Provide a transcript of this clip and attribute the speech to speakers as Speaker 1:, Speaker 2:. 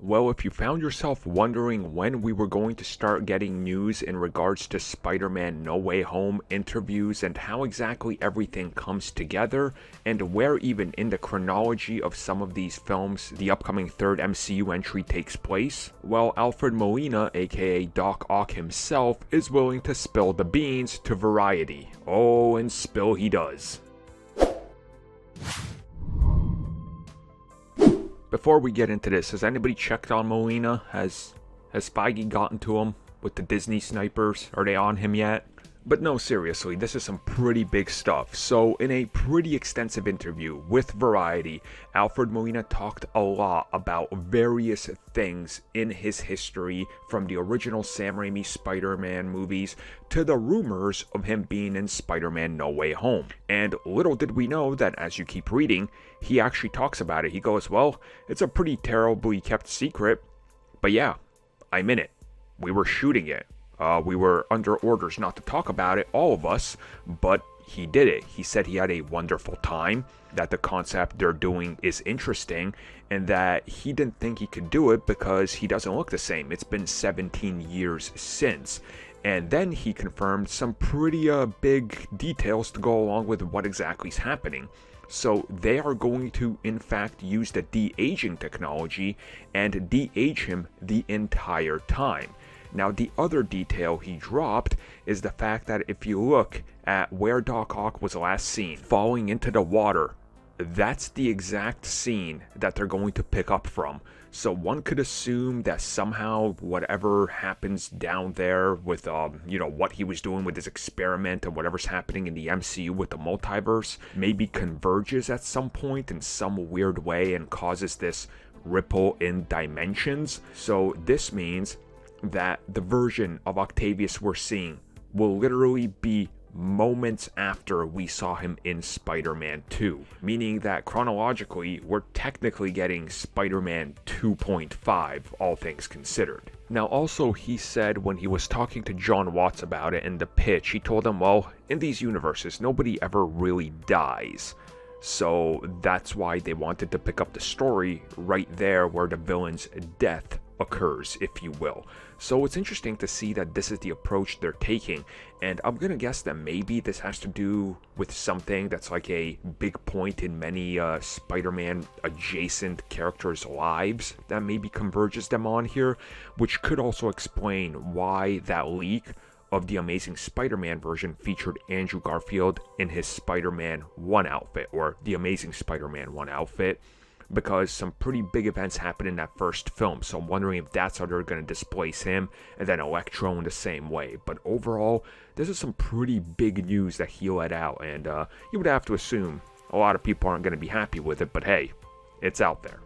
Speaker 1: Well, if you found yourself wondering when we were going to start getting news in regards to Spider-Man No Way Home interviews and how exactly everything comes together, and where even in the chronology of some of these films the upcoming third MCU entry takes place, well, Alfred Molina, aka Doc Ock himself, is willing to spill the beans to Variety. Oh, and spill he does. Before we get into this, has anybody checked on Molina? Has Feige gotten to him with the Disney snipers? Are they on him yet? But no, seriously, this is some pretty big stuff. So, in a pretty extensive interview with Variety, Alfred Molina talked a lot about various things in his history, from the original Sam Raimi Spider-Man movies to the rumors of him being in Spider-Man No Way Home. And little did we know that as you keep reading, he actually talks about it. He goes, well, it's a pretty terribly kept secret, but yeah, I'm in it. We were shooting it. We were under orders not to talk about it, all of us, but he did it. He said he had a wonderful time, that the concept they're doing is interesting, and that he didn't think he could do it because he doesn't look the same. It's been 17 years since. And then he confirmed some pretty big details to go along with what exactly is happening. So they are going to, in fact, use the de-aging technology and de-age him the entire time. Now, the other detail he dropped is the fact that if you look at where Doc Ock was last seen, falling into the water, that's the exact scene that they're going to pick up from. So one could assume that somehow whatever happens down there with, what he was doing with his experiment and whatever's happening in the MCU with the multiverse maybe converges at some point in some weird way and causes this ripple in dimensions. So this means that the version of Octavius we're seeing will literally be moments after we saw him in Spider-Man 2, meaning that chronologically we're technically getting Spider-Man 2.5, all things considered. Now also, he said when he was talking to John Watts about it in the pitch, he told him, well, in these universes nobody ever really dies, so that's why they wanted to pick up the story right there where the villain's death occurs, if you will. So it's interesting to see that this is the approach they're taking, and I'm gonna guess that maybe this has to do with something that's like a big point in many Spider-Man adjacent characters' lives that maybe converges them on here, which could also explain why that leak of the Amazing Spider-Man version featured Andrew Garfield in his Spider-Man 1 outfit, or the Amazing Spider-Man 1 outfit, because some pretty big events happened in that first film. So I'm wondering if that's how they're going to displace him, and then Electro in the same way. But overall, this is some pretty big news that he let out, and you would have to assume a lot of people aren't going to be happy with it, but hey, it's out there.